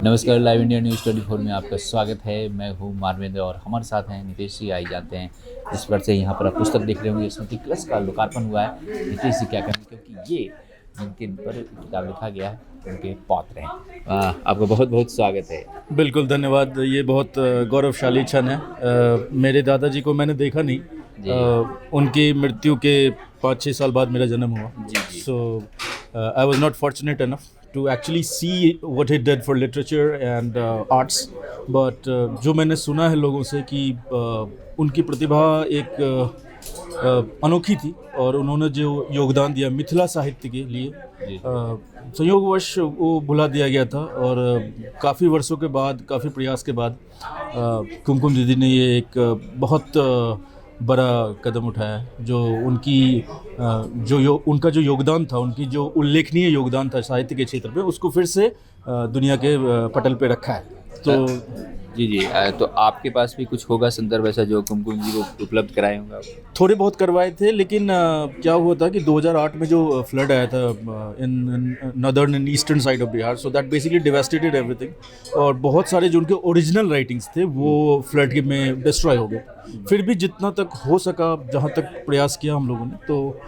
नमस्कार, live India news 24 में आपका स्वागत है। मैं हूँ मानवेंद्र और हमारे साथ हैं नितेश जी। आई जाते हैं जिस पर से यहाँ पर आप पुस्तक देख रहे होंगे, स्मृति प्लस का लोकार्पण हुआ है। नितेश जी क्या कहेंगे, क्योंकि ये जिनके पर किताब लिखा गया है उनके पौत्र हैं। आपका बहुत बहुत स्वागत है। बिल्कुल, धन्यवाद। ये बहुत गौरवशाली क्षण है। मेरे दादाजी को मैंने देखा नहीं। जी। उनकी मृत्यु के 5-6 साल बाद मेरा जन्म हुआ। जी जी। So I was not fortunate enough to actually see what he did for literature and arts, but जो मैंने सुना है लोगों से कि उनकी प्रतिभा एक अनोखी थी और उन्होंने जो योगदान दिया मिथिला साहित्य के लिए, संयोगवश वो भुला दिया गया था। और काफ़ी वर्षों के बाद, काफ़ी प्रयास के बाद कुमकुम दीदी ने ये एक बहुत बड़ा कदम उठाया, जो उनकी उनका जो योगदान था, उनकी जो उल्लेखनीय योगदान था साहित्य के क्षेत्र में, उसको फिर से दुनिया के पटल पे रखा है। तो जी जी। तो आपके पास भी कुछ होगा संदर्भ ऐसा जो कुमकुम जी को उपलब्ध कराए होंगे आप? थोड़े बहुत करवाए थे, लेकिन क्या हुआ था कि 2008 में जो फ्लड आया था in northern and eastern side of Bihar, so that basically devastated everything. और बहुत सारे जो उनके ओरिजिनल राइटिंग्स थे वो फ्लड में डिस्ट्रॉय हो गए। फिर भी जितना तक हो सका, जहाँ तक प्रयास किया हम लोगों ने, तो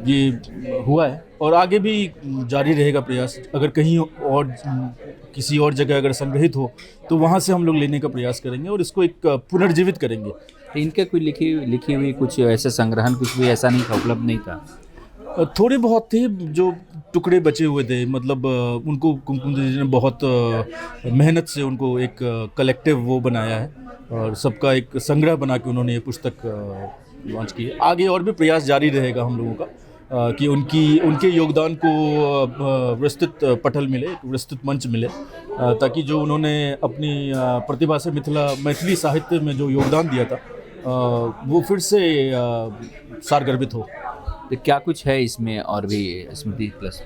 ये हुआ है और आगे भी जारी रहेगा प्रयास। अगर कहीं और किसी और जगह अगर संग्रहित हो तो वहाँ से हम लोग लेने का प्रयास करेंगे और इसको एक पुनर्जीवित करेंगे। तो इनके कोई लिखी हुई कुछ ऐसे संग्रहण कुछ भी ऐसा नहीं था, उपलब्ध नहीं था? थोड़े बहुत थे जो टुकड़े बचे हुए थे। मतलब उनको कुमकुम दीदी ने बहुत मेहनत से उनको एक कलेक्टिव वो बनाया है और सबका एक संग्रह बना के उन्होंने ये पुस्तक लॉन्च की है। आगे और भी प्रयास जारी रहेगा हम लोगों का कि उनके योगदान को विस्तृत पटल मिले, एक विस्तृत मंच मिले, ताकि जो उन्होंने अपनी प्रतिभा से मैथिली साहित्य में जो योगदान दिया था वो फिर से सारगर्भित हो। तो क्या कुछ है इसमें और भी स्मृति प्लस?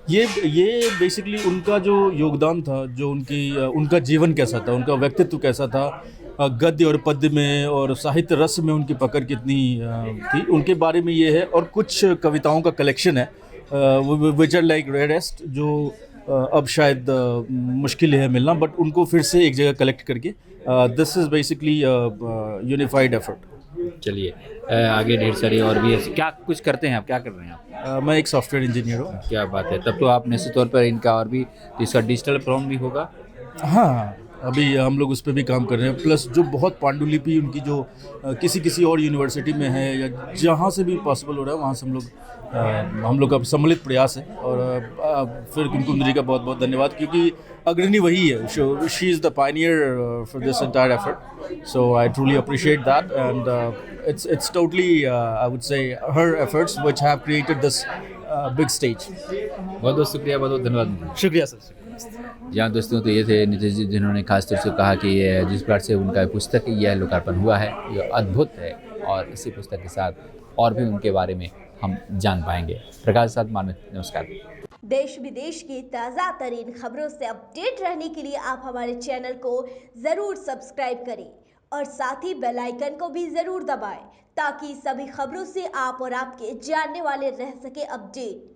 ये बेसिकली उनका जो योगदान था, जो उनका जीवन कैसा था, उनका व्यक्तित्व कैसा था, गद्य और पद्य में और साहित्य रस में उनकी पकड़ कितनी थी, उनके बारे में ये है। और कुछ कविताओं का कलेक्शन है विच आर लाइक रेयरेस्ट, जो अब शायद मुश्किल है मिलना, बट उनको फिर से एक जगह कलेक्ट करके this is basically unified effort. चलिए, आगे ढेर सारी और भी क्या कुछ करते हैं आप, क्या कर रहे हैं आप? मैं एक सॉफ्टवेयर इंजीनियर हूँ। क्या बात है, तब तो आप निश्चित तौर पर इनका और भी इसका डिजिटल फॉर्म भी होगा। हाँ, अभी हम लोग उस पर भी काम कर रहे हैं। प्लस जो बहुत पांडुलिपि उनकी जो किसी और यूनिवर्सिटी में है या जहाँ से भी पॉसिबल हो रहा है वहाँ से हम लोग का सम्मिलित प्रयास है। और फिर कुमकुम दीदी का बहुत बहुत धन्यवाद, क्योंकि अग्रणी वही है। She is the Pioneer for this entire effort, so I truly appreciate that and it's totally I would say her efforts which have created this big stage. बहुत बहुत शुक्रिया, बहुत बहुत धन्यवाद। शुक्रिया सर। जी हाँ दोस्तों, तो ये थे नितेश जी, जिन्होंने खास तौर से कहा कि ये जिस प्रकार से उनका पुस्तक यह लोकार्पण हुआ है ये अद्भुत है और इसी पुस्तक के साथ और भी उनके बारे में हम जान पाएंगे। प्रकाश साथ मानव, नमस्कार। देश विदेश की ताज़ा तरीन खबरों से अपडेट रहने के लिए आप हमारे चैनल को ज़रूर सब्सक्राइब करें और साथ ही बेल आइकन को भी ज़रूर दबाएं, ताकि सभी खबरों से आप और आपके जानने वाले रह सके अपडेट।